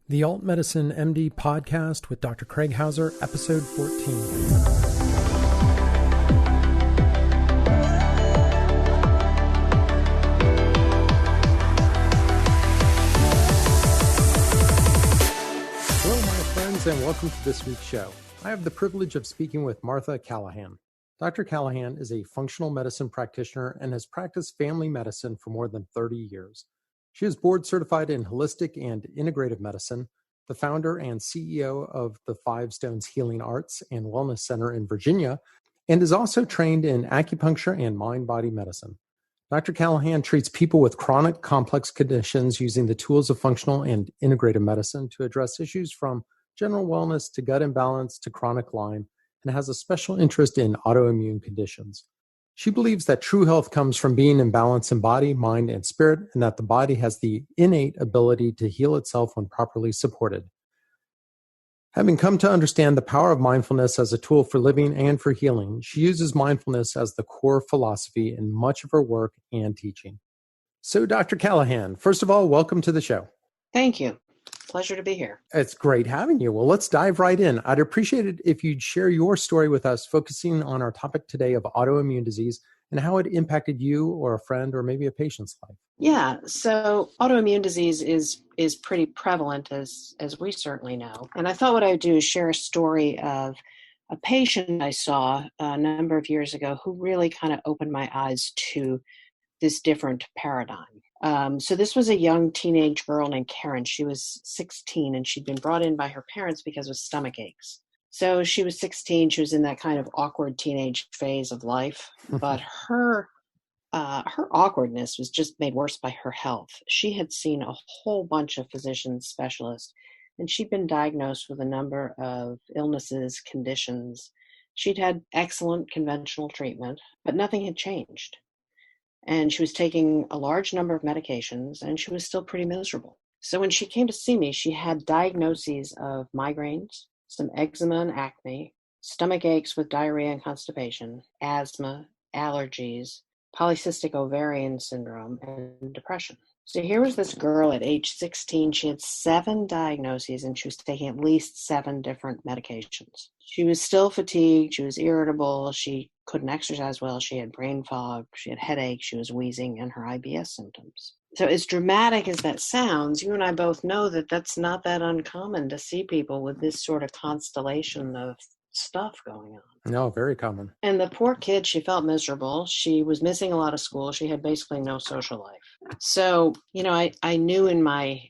The Alt Medicine MD podcast with Dr. Craig Hauser, episode 14. Hello, my friends, and welcome to this week's show. I have the privilege of speaking with Martha Calihan. Dr. Calihan is a functional medicine practitioner and has practiced family medicine for more than 30 years. She is board certified in holistic and integrative medicine, the founder and CEO of the Five Stones Healing Arts and Wellness Center in Virginia, and is also trained in acupuncture and mind-body medicine. Dr. Calihan treats people with chronic complex conditions using the tools of functional and integrative medicine to address issues from general wellness to gut imbalance to chronic Lyme, and has a special interest in autoimmune conditions. She believes that true health comes from being in balance in body, mind, and spirit, and that the body has the innate ability to heal itself when properly supported. Having come to understand the power of mindfulness as a tool for living and for healing, she uses mindfulness as the core philosophy in much of her work and teaching. So, Dr. Calihan, first of all, welcome to the show. Thank you. Pleasure to be here. It's great having you. Well, let's dive right in. I'd appreciate it if you'd share your story with us, focusing on our topic today of autoimmune disease and how it impacted you or a friend or maybe a patient's life. Yeah, so autoimmune disease is pretty prevalent, as we certainly know. And I thought what I would do is share a story of a patient I saw a number of years ago who really kind of opened my eyes to this different paradigm. So this was a young teenage girl named Karen. She was 16 and she'd been brought in by her parents because of stomach aches. So she was 16. She was in that kind of awkward teenage phase of life, but her awkwardness was just made worse by her health. She had seen a whole bunch of physicians, specialists, and she'd been diagnosed with a number of illnesses, conditions. She'd had excellent conventional treatment, but nothing had changed. And she was taking a large number of medications, and she was still pretty miserable. So when she came to see me, she had diagnoses of migraines, some eczema and acne, stomach aches with diarrhea and constipation, asthma, allergies, polycystic ovarian syndrome, and depression. So here was this girl at age 16. She had 7 diagnoses, and she was taking at least 7 different medications. She was still fatigued. She was irritable. She couldn't exercise well. She had brain fog. She had headaches. She was wheezing, and her IBS symptoms. So as dramatic as that sounds, you and I both know that that's not that uncommon to see people with this sort of constellation of stuff going on. No, very common. And the poor kid, she felt miserable. She was missing a lot of school. She had basically no social life. So, I knew in my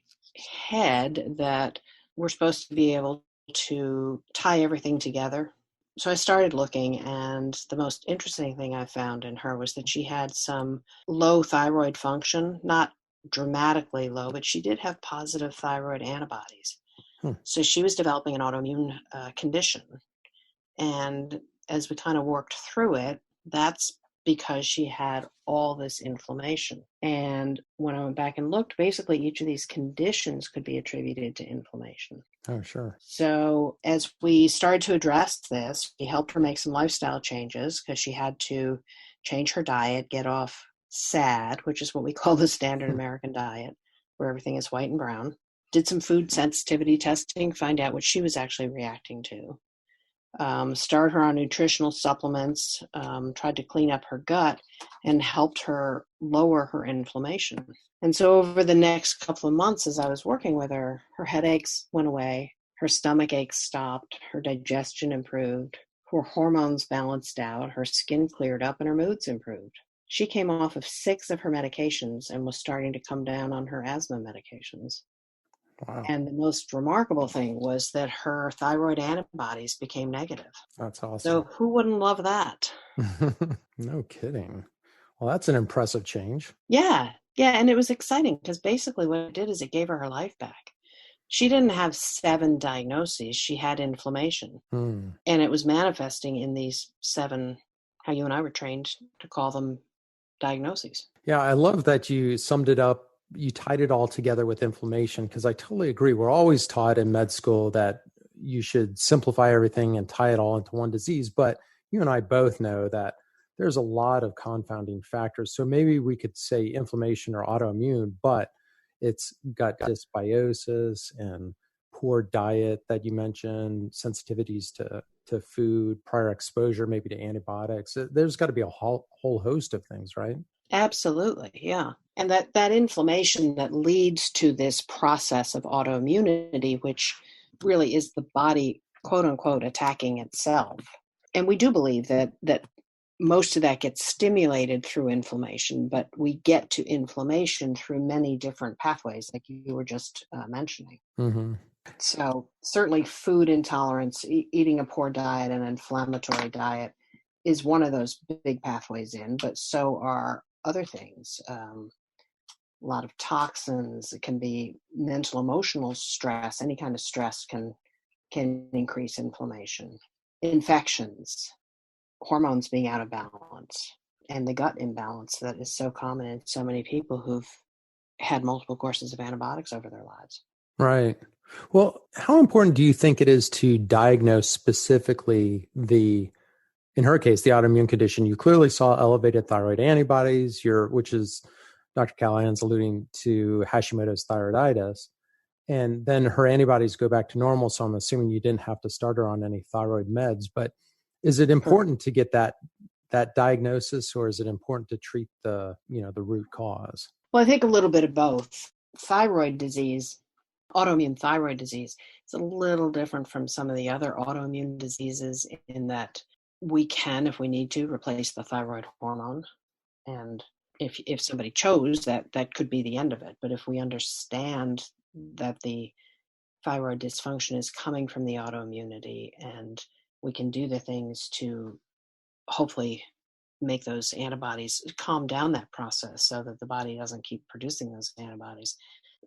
head that we're supposed to be able to tie everything together. So I started looking, and the most interesting thing I found in her was that she had some low thyroid function, not dramatically low, but she did have positive thyroid antibodies. So she was developing an autoimmune condition. And as we kind of worked through it, that's because she had all this inflammation. And when I went back and looked, basically each of these conditions could be attributed to inflammation. Oh, sure. So as we started to address this, we helped her make some lifestyle changes because she had to change her diet, get off SAD, which is what we call the standard American diet, where everything is white and brown. Did some food sensitivity testing, find out what she was actually reacting to. Started her on nutritional supplements, tried to clean up her gut, and helped her lower her inflammation. And so over the next couple of months, as I was working with her, her headaches went away, her stomach aches stopped, her digestion improved, her hormones balanced out, her skin cleared up, and her moods improved. She came off of 6 of her medications and was starting to come down on her asthma medications. Wow. And the most remarkable thing was that her thyroid antibodies became negative. That's awesome. So who wouldn't love that? No kidding. Well, that's an impressive change. Yeah. And it was exciting because basically what it did is it gave her life back. She didn't have 7 diagnoses. She had inflammation. And it was manifesting in these 7, how you and I were trained to call them diagnoses. Yeah, I love that you summed it up. You tied it all together with inflammation, because I totally agree. We're always taught in med school that you should simplify everything and tie it all into one disease. But you and I both know that there's a lot of confounding factors. So maybe we could say inflammation or autoimmune, but it's gut dysbiosis and poor diet that you mentioned, sensitivities to food, prior exposure, maybe to antibiotics. There's got to be a whole host of things, right? Absolutely, yeah. And that inflammation that leads to this process of autoimmunity, which really is the body, quote unquote, attacking itself. And we do believe that most of that gets stimulated through inflammation, but we get to inflammation through many different pathways, like you were just mentioning. Mm-hmm. So certainly food intolerance, eating a poor diet, an inflammatory diet is one of those big pathways in, but so are other things. A lot of toxins. It can be mental, emotional stress. Any kind of stress can increase inflammation. Infections, hormones being out of balance, and the gut imbalance that is so common in so many people who've had multiple courses of antibiotics over their lives. Right. Well, how important do you think it is to diagnose specifically in her case, the autoimmune condition? You clearly saw elevated thyroid antibodies, which is Dr. Calihan's alluding to Hashimoto's thyroiditis. And then her antibodies go back to normal. So I'm assuming you didn't have to start her on any thyroid meds. But is it important to get that diagnosis, or is it important to treat the root cause? Well, I think a little bit of both. Thyroid disease, autoimmune thyroid disease, is a little different from some of the other autoimmune diseases in that we can, if we need to, replace the thyroid hormone. And if somebody chose that could be the end of it. But if we understand that the thyroid dysfunction is coming from the autoimmunity, and we can do the things to hopefully make those antibodies, calm down that process so that the body doesn't keep producing those antibodies,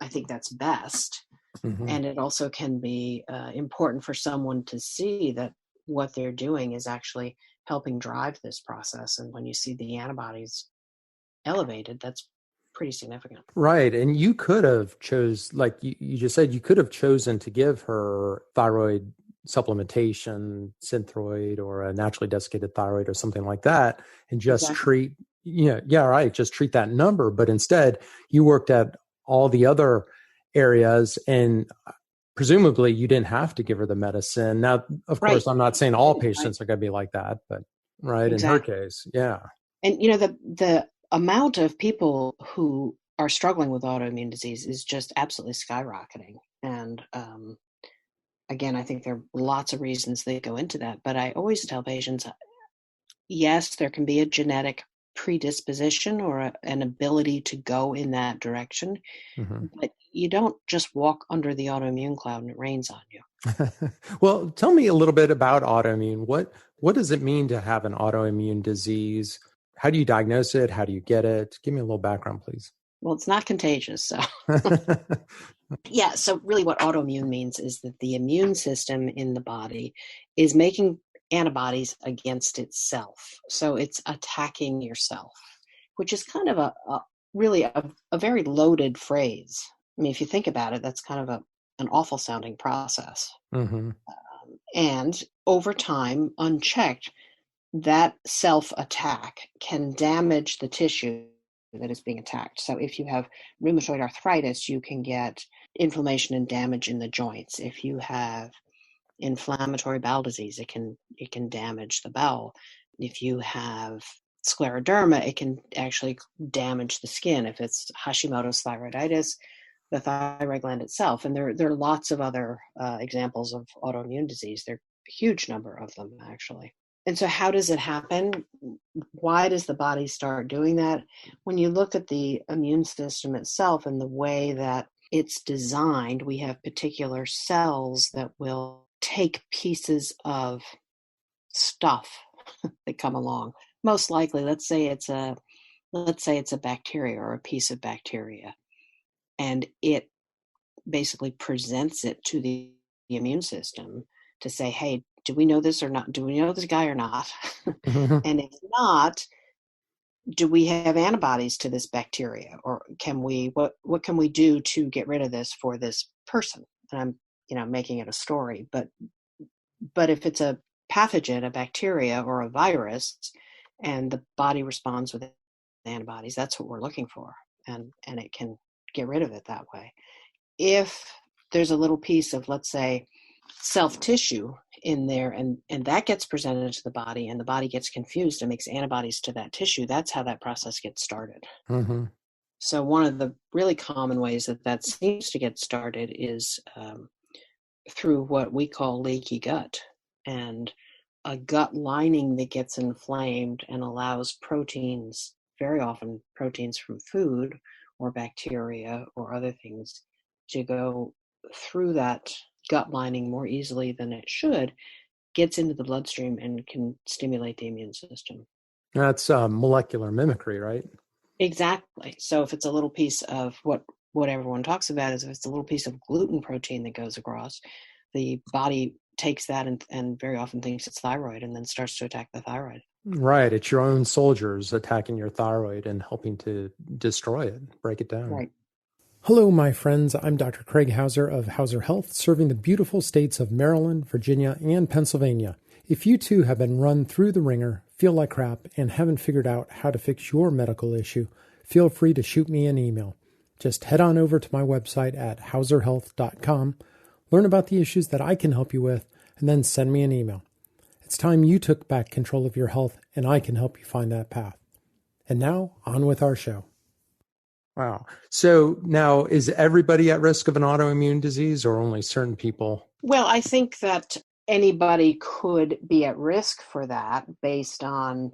I think that's best. Mm-hmm. And it also can be important for someone to see that what they're doing is actually helping drive this process. And when you see the antibodies elevated, that's pretty significant. Right. And you could have like you just said, you could have chosen to give her thyroid supplementation, Synthroid, or a naturally desiccated thyroid or something like that, and just treat, just treat that number. But instead, you worked at all the other areas, and presumably you didn't have to give her the medicine. Now, of course, I'm not saying all patients are going to be like that, but in her case, yeah. And the amount of people who are struggling with autoimmune disease is just absolutely skyrocketing. And again, I think there are lots of reasons that go into that. But I always tell patients, yes, there can be a genetic predisposition or an ability to go in that direction. Mm-hmm. But you don't just walk under the autoimmune cloud and it rains on you. Well, tell me a little bit about autoimmune. What does it mean to have an autoimmune disease? How do you diagnose it? How do you get it? Give me a little background, please. Well, it's not contagious. So yeah. So really what autoimmune means is that the immune system in the body is making antibodies against itself. So it's attacking yourself, which is kind of a very loaded phrase. I mean, if you think about it, that's kind of an awful sounding process. Mm-hmm. And over time, unchecked, that self-attack can damage the tissue that is being attacked. So if you have rheumatoid arthritis, you can get inflammation and damage in the joints. If you have inflammatory bowel disease, it can damage the bowel. If you have scleroderma, it can actually damage the skin. If it's Hashimoto's thyroiditis, the thyroid gland itself. And there are lots of other examples of autoimmune disease. There are a huge number of them, actually. And so how does it happen? Why does the body start doing that? When you look at the immune system itself and the way that it's designed, we have particular cells that will take pieces of stuff that come along. Most likely, let's say it's a bacteria or a piece of bacteria, and it basically presents it to the immune system to say, hey, do we know this or not? Do we know this guy or not? Mm-hmm. And if not, do we have antibodies to this bacteria, or can we, what can we do to get rid of this for this person? And I'm making it a story, but if it's a pathogen, a bacteria or a virus, and the body responds with antibodies, that's what we're looking for. And it can get rid of it that way. If there's a little piece of, let's say, self tissue in there, and that gets presented to the body, and the body gets confused and makes antibodies to that tissue. That's how that process gets started. Mm-hmm. So one of the really common ways that seems to get started is through what we call leaky gut, and a gut lining that gets inflamed and allows proteins, very often proteins from food or bacteria or other things, to go through that gut lining more easily than it should, gets into the bloodstream and can stimulate the immune system. That's molecular mimicry, right? Exactly. So if it's a little piece of what everyone talks about is if it's a little piece of gluten protein that goes across, the body takes that and very often thinks it's thyroid and then starts to attack the thyroid. Right. It's your own soldiers attacking your thyroid and helping to destroy it, break it down. Right. Hello, my friends. I'm Dr. Craig Hauser of Hauser Health, serving the beautiful states of Maryland, Virginia, and Pennsylvania. If you too have been run through the ringer, feel like crap, and haven't figured out how to fix your medical issue, feel free to shoot me an email. Just head on over to my website at hauserhealth.com, learn about the issues that I can help you with, and then send me an email. It's time you took back control of your health, and I can help you find that path. And now, on with our show. Wow. So now, is everybody at risk of an autoimmune disease or only certain people? Well, I think that anybody could be at risk for that based on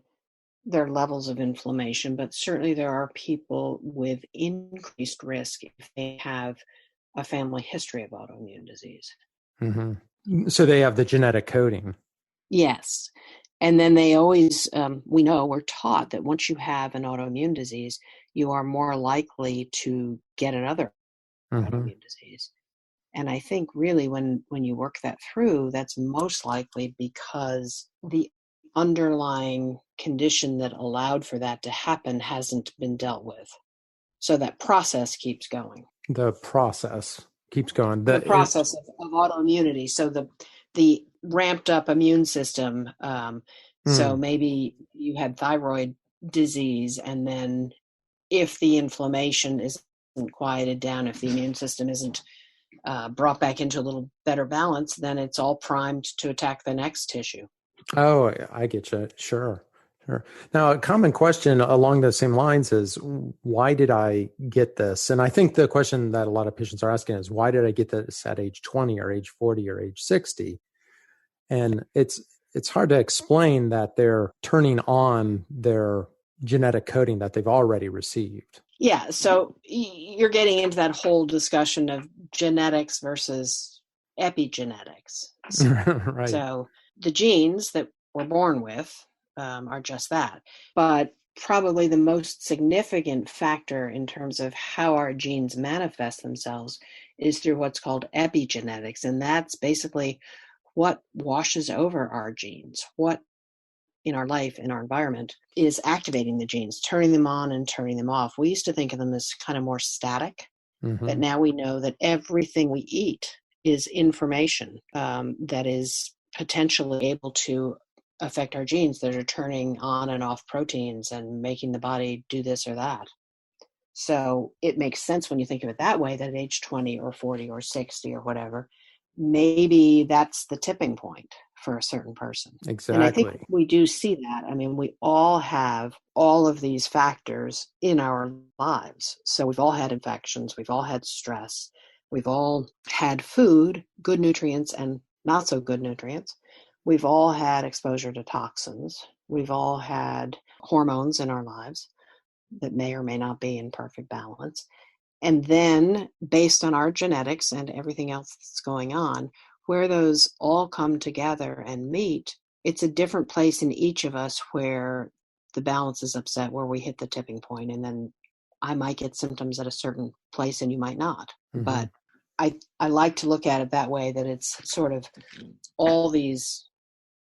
their levels of inflammation, but certainly there are people with increased risk if they have a family history of autoimmune disease. Mm-hmm. So they have the genetic coding. Yes. And then they always, we're taught that once you have an autoimmune disease, you are more likely to get another autoimmune disease. And I think really when you work that through, that's most likely because the underlying condition that allowed for that to happen hasn't been dealt with. So that process keeps going. The process keeps going. The process of autoimmunity. So the ramped up immune system. So maybe you had thyroid disease, and then if the inflammation isn't quieted down, if the immune system isn't brought back into a little better balance, then it's all primed to attack the next tissue. Oh, I get you. Sure. Now, a common question along the same lines is, why did I get this? And I think the question that a lot of patients are asking is, why did I get this at age 20 or age 40 or age 60? And it's hard to explain that they're turning on their genetic coding that they've already received. Yeah, so you're getting into that whole discussion of genetics versus epigenetics. Right. So the genes that we're born with are just that. But probably the most significant factor in terms of how our genes manifest themselves is through what's called epigenetics. And that's basically what washes over our genes, what in our life, in our environment, is activating the genes, turning them on and turning them off. We used to think of them as kind of more static, but now we know that everything we eat is information that is potentially able to affect our genes that are turning on and off proteins and making the body do this or that. So it makes sense when you think of it that way, that at age 20 or 40 or 60 or whatever, maybe that's the tipping point for a certain person. Exactly. And I think we do see that. I mean, we all have all of these factors in our lives. So we've all had infections, we've all had stress, we've all had food, good nutrients and not so good nutrients. We've all had exposure to toxins. We've all had hormones in our lives that may or may not be in perfect balance. And then based on our genetics and everything else that's going on, where those all come together and meet, it's a different place in each of us where the balance is upset, where we hit the tipping point. And then I might get symptoms at a certain place and you might not. But I like to look at it that way, that it's sort of all these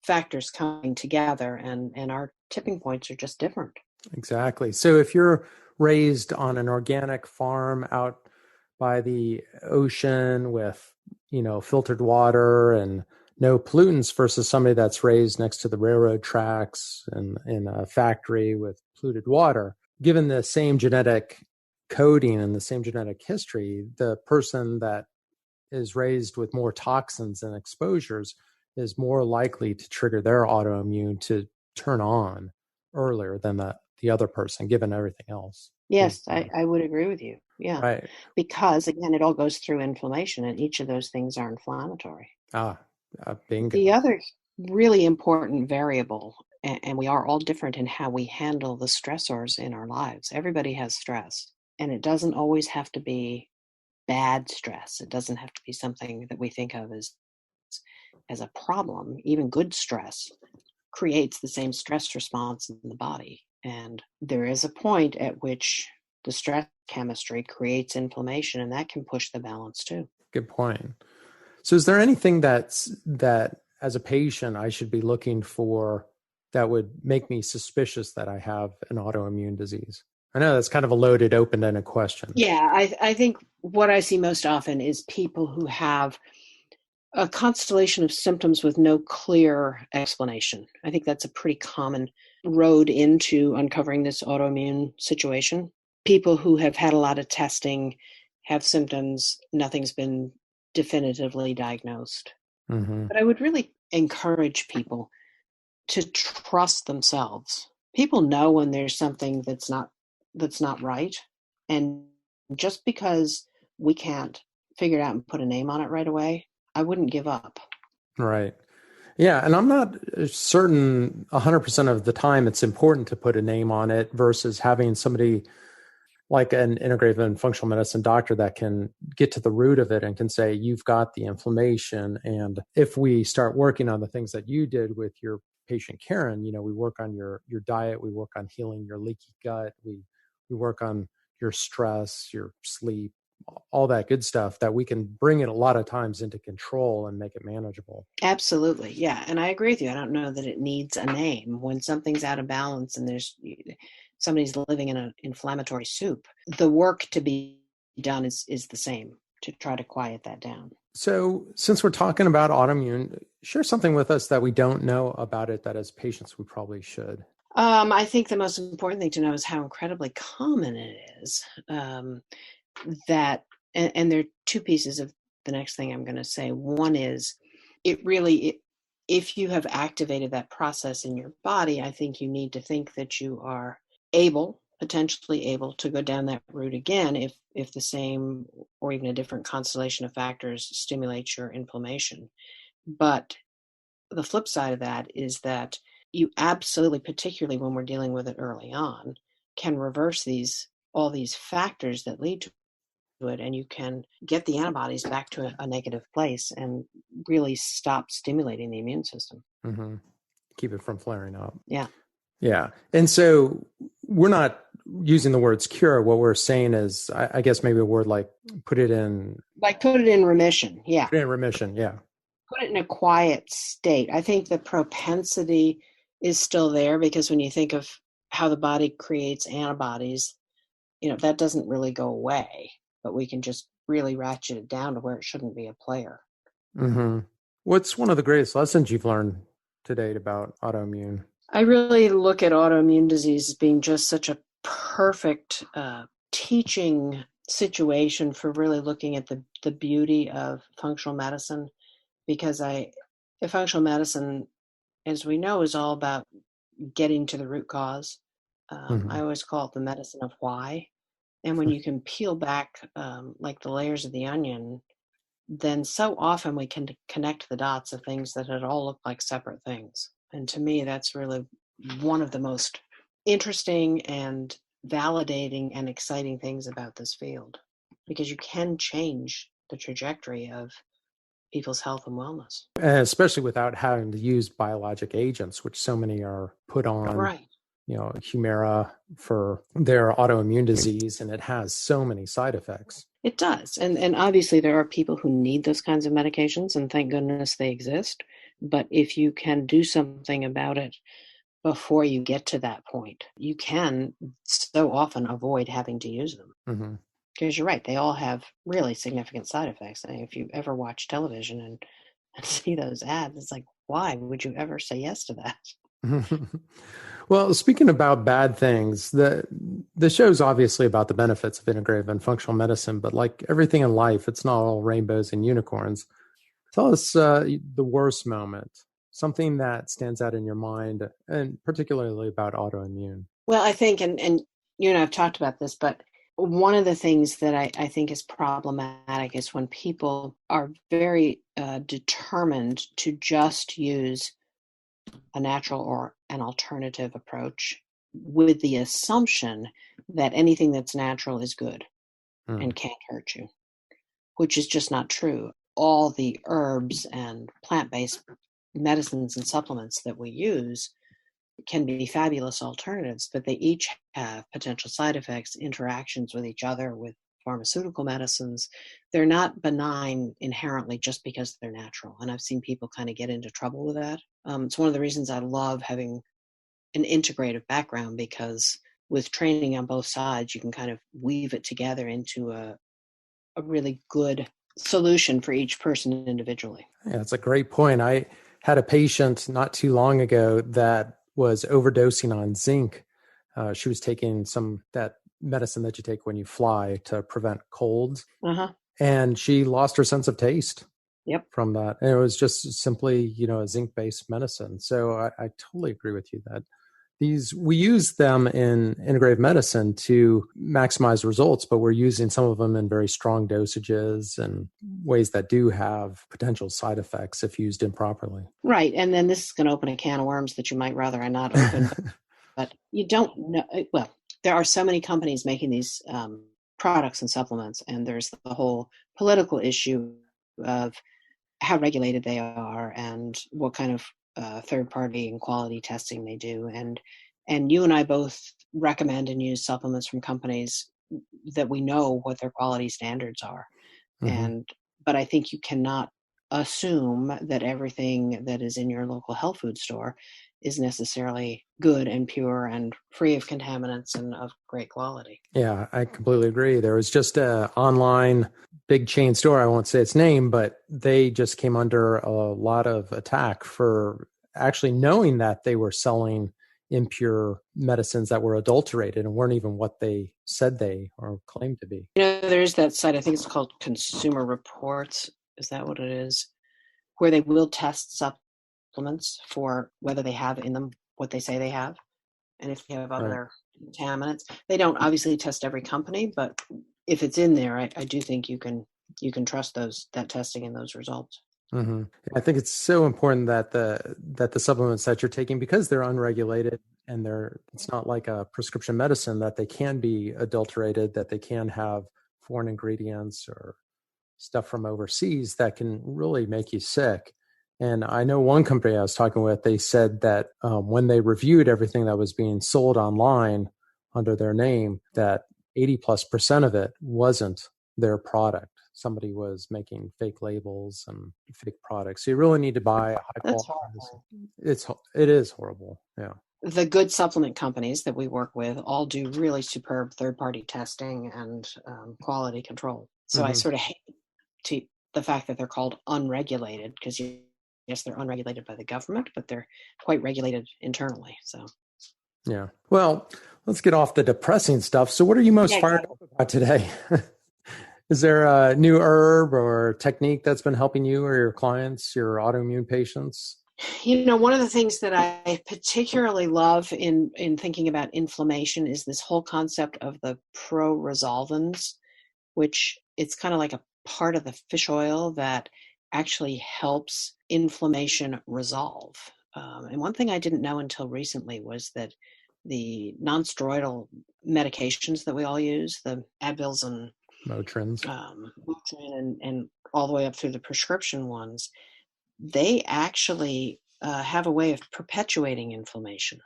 factors coming together and our tipping points are just different. Exactly. So if you're raised on an organic farm out by the ocean with, filtered water and no pollutants versus somebody that's raised next to the railroad tracks and in a factory with polluted water, given the same genetic coding and the same genetic history, the person that is raised with more toxins and exposures is more likely to trigger their autoimmune to turn on earlier than the other person, given everything else. Yes, I would agree with you. Yeah. Right. Because again, it all goes through inflammation, and each of those things are inflammatory. Bingo. The other really important variable, and we are all different in how we handle the stressors in our lives. Everybody has stress, and it doesn't always have to be bad stress. It doesn't have to be something that we think of as a problem. Even good stress creates the same stress response in the body. And there is a point at which the stress chemistry creates inflammation, and that can push the balance too. Good point. So is there anything that as a patient I should be looking for that would make me suspicious that I have an autoimmune disease? I know that's kind of a loaded, open-ended question. Yeah, I think what I see most often is people who have a constellation of symptoms with no clear explanation. I think that's a pretty common road into uncovering this autoimmune situation. People who have had a lot of testing, have symptoms, nothing's been definitively diagnosed. Mm-hmm. But I would really encourage people to trust themselves. People know when there's something that's not right. And just because we can't figure it out and put a name on it right away, I wouldn't give up. Right. Yeah. And I'm not certain 100% of the time it's important to put a name on it versus having somebody like an integrative and functional medicine doctor that can get to the root of it and can say, you've got the inflammation. And if we start working on the things that you did with your patient, Karen, we work on your diet, we work on healing your leaky gut, we work on your stress, your sleep, all that good stuff, that we can bring it a lot of times into control and make it manageable. Absolutely. Yeah. And I agree with you. I don't know that it needs a name. When something's out of balance and somebody's living in an inflammatory soup, the work to be done is the same, to try to quiet that down. So since we're talking about autoimmune, share something with us that we don't know about it that as patients we probably should. I think the most important thing to know is how incredibly common it is. That, and there are two pieces of the next thing I'm going to say. One is if you have activated that process in your body, I think you need to think that you are potentially able to go down that route again if the same or even a different constellation of factors stimulates your inflammation. But the flip side of that is that you absolutely, particularly when we're dealing with it early on, can reverse all these factors that lead to it, and you can get the antibodies back to a negative place and really stop stimulating the immune system. Mm-hmm. Keep it from flaring up. Yeah. Yeah. And so we're not using the words cure. What we're saying is, I guess maybe a word like put it in remission. Yeah. Put it in remission. Yeah. Put it in a quiet state. I think the propensity is still there, because when you think of how the body creates antibodies, that doesn't really go away, but we can just really ratchet it down to where it shouldn't be a player. Mm-hmm. What's one of the greatest lessons you've learned to date about autoimmune? I really look at autoimmune disease as being just such a perfect teaching situation for really looking at the beauty of functional medicine, because functional medicine, as we know, is all about getting to the root cause. I always call it the medicine of why. And when you can peel back like the layers of the onion, then so often we can connect the dots of things that had all looked like separate things. And to me, that's really one of the most interesting and validating and exciting things about this field, because you can change the trajectory of people's health and wellness. And especially without having to use biologic agents, which so many are put on. Right. Humira for their autoimmune disease, and it has so many side effects. It does. And obviously there are people who need those kinds of medications, and thank goodness they exist. But if you can do something about it before you get to that point, you can so often avoid having to use them. Mm-hmm. Because you're right, they all have really significant side effects. I mean, if you ever watch television and see those ads, it's like, why would you ever say yes to that? Well, speaking about bad things, the show's obviously about the benefits of integrative and functional medicine, but like everything in life, it's not all rainbows and unicorns. Tell us the worst moment, something that stands out in your mind, and particularly about autoimmune. Well, I think, and you and I have talked about this, but one of the things that I think is problematic is when people are very determined to just use a natural or an alternative approach with the assumption that anything that's natural is good Hmm. and can't hurt you, which is just not true. All the herbs and plant based medicines and supplements that we use can be fabulous alternatives, but they each have potential side effects, interactions with each other, with pharmaceutical medicines. They're not benign inherently just because they're natural. And I've seen people kind of get into trouble with that. It's one of the reasons I love having an integrative background, because with training on both sides, you can kind of weave it together into a really good solution for each person individually. Yeah, that's a great point. I had a patient not too long ago that was overdosing on zinc. She was taking that medicine that you take when you fly to prevent colds, Uh-huh. and she lost her sense of taste Yep. from that. And it was just simply, a zinc-based medicine. So I totally agree with you that we use them in integrative medicine to maximize results, but we're using some of them in very strong dosages and ways that do have potential side effects if used improperly. Right. And then this is going to open a can of worms that you might rather I not open, but you don't know. Well, there are so many companies making these products and supplements, and there's the whole political issue of how regulated they are and what kind of third party and quality testing they do. And you and I both recommend and use supplements from companies that we know what their quality standards are. Hmm. And but I think you cannot assume that everything that is in your local health food store is necessarily good and pure and free of contaminants and of great quality. Yeah, I completely agree. There was just a online big chain store. I won't say its name, but they just came under a lot of attack for actually knowing that they were selling impure medicines that were adulterated and weren't even what they said they or claimed to be. There's that site, I think it's called Consumer Reports. Is that what it is? Where they will test supplements for whether they have in them what they say they have, and if they have Right. other contaminants. They don't obviously test every company, but if it's in there, I do think you can trust that testing and those results. Hmm. I think it's so important that the supplements that you're taking, because they're unregulated and it's not like a prescription medicine, that they can be adulterated, that they can have foreign ingredients or stuff from overseas that can really make you sick. And I know one company I was talking with, they said that when they reviewed everything that was being sold online under their name, that 80+% of it wasn't their product. Somebody was making fake labels and fake products. So you really need to buy a high That's quality horrible. medicine. It is horrible. Yeah. The good supplement companies that we work with all do really superb third-party testing and quality control. So I Hmm. sort of hate to the fact that they're called unregulated, because yes, they're unregulated by the government, but they're quite regulated internally. So Yeah. Well, let's get off the depressing stuff. So what are you most yeah, fired exactly. up about today? Is there a new herb or technique that's been helping you or your clients, your autoimmune patients? One of the things that I particularly love in thinking about inflammation is this whole concept of the pro-resolvins, which it's kind of like a part of the fish oil that actually helps inflammation resolve. And one thing I didn't know until recently was that the non-steroidal medications that we all use, the Advils and Motrins. Motrin and all the way up through the prescription ones, they actually have a way of perpetuating inflammation.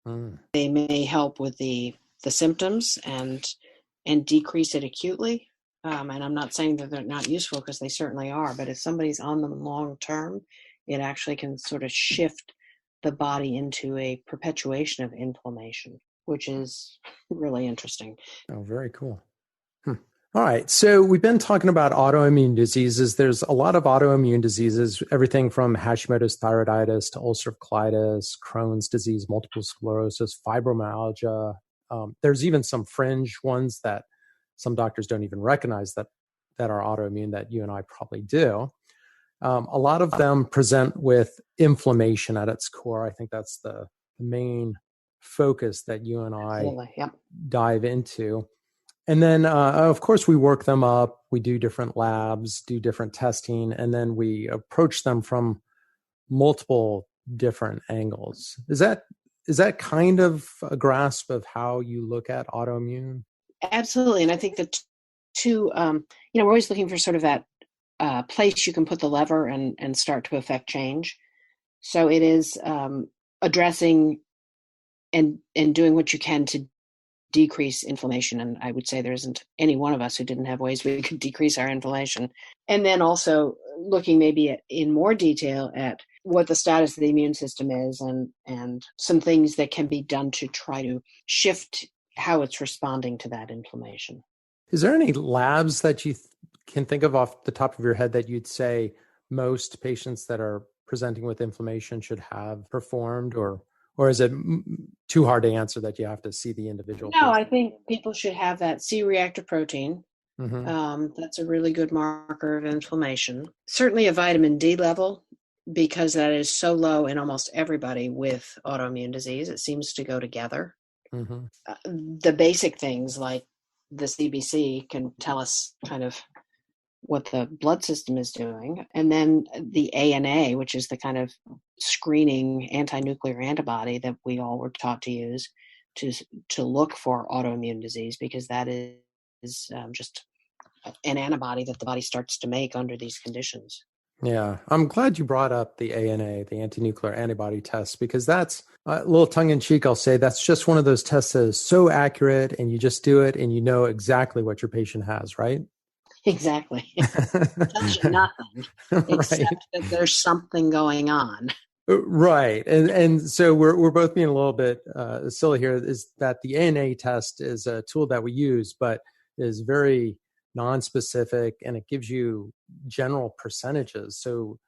Mm. They may help with the symptoms and decrease it acutely. And I'm not saying that they're not useful, because they certainly are. But if somebody's on them long term, it actually can sort of shift the body into a perpetuation of inflammation, which is really interesting. Oh, very cool. Hmm. All right. So we've been talking about autoimmune diseases. There's a lot of autoimmune diseases, everything from Hashimoto's thyroiditis to ulcerative colitis, Crohn's disease, multiple sclerosis, fibromyalgia. There's even some fringe ones that some doctors don't even recognize that are autoimmune that you and I probably do. A lot of them present with inflammation at its core. I think that's the main focus that you and I Absolutely. Yep. dive into. And then, of course, we work them up. We do different labs, do different testing, and then we approach them from multiple different angles. Is that kind of a grasp of how you look at autoimmune? Absolutely. And I think that two, we're always looking for sort of that place you can put the lever and start to affect change. So it is addressing and doing what you can to decrease inflammation. And I would say there isn't any one of us who didn't have ways we could decrease our inflammation. And then also looking maybe in more detail at what the status of the immune system is and some things that can be done to try to shift how it's responding to that inflammation. Is there any labs that you can think of off the top of your head that you'd say most patients that are presenting with inflammation should have performed, or is it too hard to answer that you have to see the individual No, patient? I think people should have that C-reactive protein. That's a really good marker of inflammation. Certainly a vitamin D level, because that is so low in almost everybody with autoimmune disease. It seems to go together. Mm-hmm. The basic things like the CBC can tell us kind of what the blood system is doing. And then the ANA, which is the kind of screening anti-nuclear antibody that we all were taught to use to look for autoimmune disease, because that is just an antibody that the body starts to make under these conditions. Yeah, I'm glad you brought up the ANA, the antinuclear antibody test, because that's a little tongue in cheek. I'll say that's just one of those tests that is so accurate, and you just do it and you know exactly what your patient has, right? Exactly. It tells you nothing Right. except that there's something going on. Right. And so we're both being a little bit silly here, is that the ANA test is a tool that we use, but is very non-specific, and it gives you general percentages. So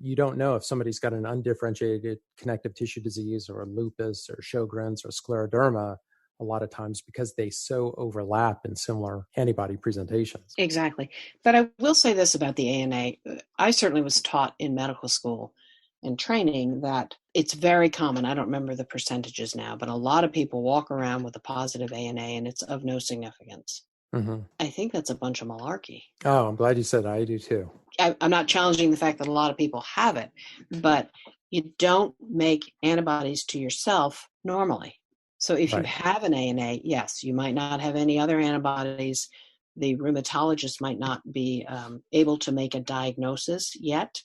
you don't know if somebody's got an undifferentiated connective tissue disease or lupus or Sjogren's or scleroderma a lot of times, because they so overlap in similar antibody presentations. Exactly. But I will say this about the ANA. I certainly was taught in medical school and training that it's very common. I don't remember the percentages now, but a lot of people walk around with a positive ANA and it's of no significance. Mm-hmm. I think that's a bunch of malarkey. Oh, I'm glad you said that. I do too. I'm not challenging the fact that a lot of people have it, but you don't make antibodies to yourself normally. So if you Right. have an ANA, yes, you might not have any other antibodies. The rheumatologist might not be able to make a diagnosis yet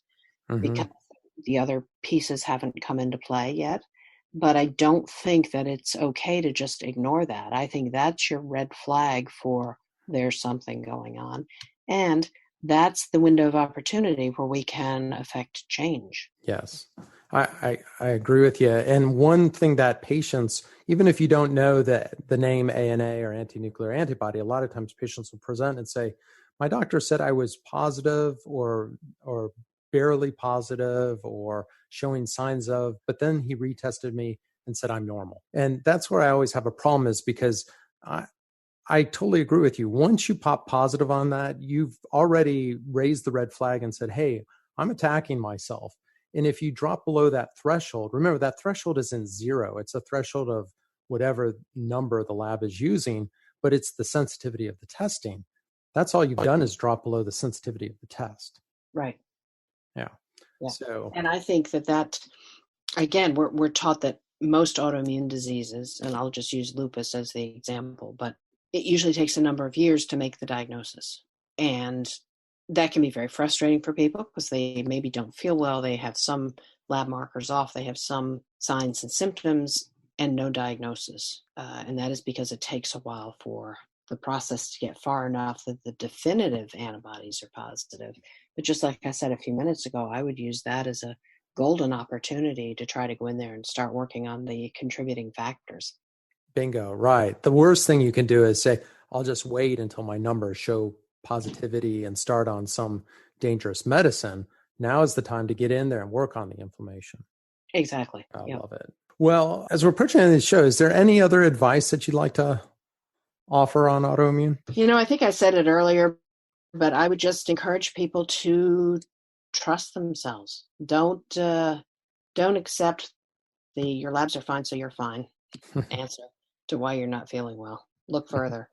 Mm-hmm. because the other pieces haven't come into play yet. But I don't think that it's okay to just ignore that. I think that's your red flag for there's something going on. And that's the window of opportunity where we can affect change. Yes, I agree with you. And one thing that patients, even if you don't know the name ANA or anti-nuclear antibody, a lot of times patients will present and say, my doctor said I was positive or barely positive or showing signs of, but then he retested me and said I'm normal. And that's where I always have a problem, is because I totally agree with you. Once you pop positive on that, you've already raised the red flag and said, hey, I'm attacking myself. And if you drop below that threshold, remember that threshold isn't zero. It's a threshold of whatever number the lab is using, but it's the sensitivity of the testing. That's all you've done, is drop below the sensitivity of the test. Right. Yeah. Yeah. So, And I think that again, we're taught that most autoimmune diseases, and I'll just use lupus as the example, but it usually takes a number of years to make the diagnosis. And that can be very frustrating for people because they maybe don't feel well. They have some lab markers off. They have some signs and symptoms and no diagnosis. And that is because it takes a while for the process to get far enough that the definitive antibodies are positive. But just like I said a few minutes ago, I would use that as a golden opportunity to try to go in there and start working on the contributing factors. bingo, right. The worst thing you can do is say, I'll just wait until my numbers show positivity and start on some dangerous medicine. Now is the time to get in there and work on the inflammation. Exactly. I Yep. love it. Well, as we're approaching the end of the show, is there any other advice that you'd like to offer on autoimmune? I think I said it earlier, but I would just encourage people to trust themselves. Don't accept your labs are fine, so you're fine answer to why you're not feeling well. Look further.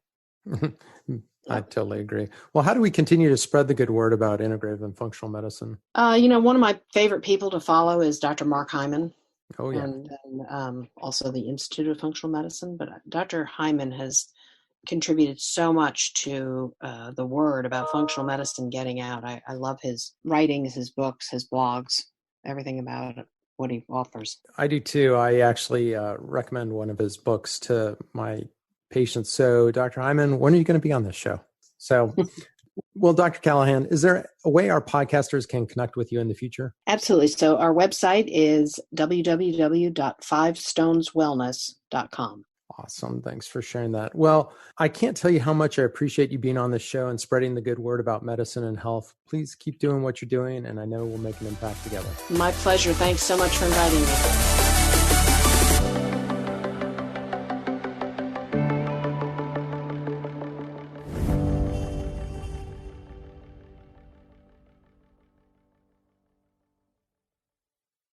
I totally agree. Well, how do we continue to spread the good word about integrative and functional medicine? One of my favorite people to follow is Dr. Mark Hyman. Oh, yeah. And also the Institute of Functional Medicine. But Dr. Hyman has contributed so much to the word about functional medicine getting out. I love his writings, his books, his blogs, everything about it, what he offers. I do too. I actually recommend one of his books to my patients. So, Dr. Hyman, when are you going to be on this show? So, well, Dr. Calihan, is there a way our podcasters can connect with you in the future? Absolutely. So our website is www.fivestoneswellness.com. Awesome. Thanks for sharing that. Well, I can't tell you how much I appreciate you being on this show and spreading the good word about medicine and health. Please keep doing what you're doing, and I know we'll make an impact together. My pleasure. Thanks so much for inviting me.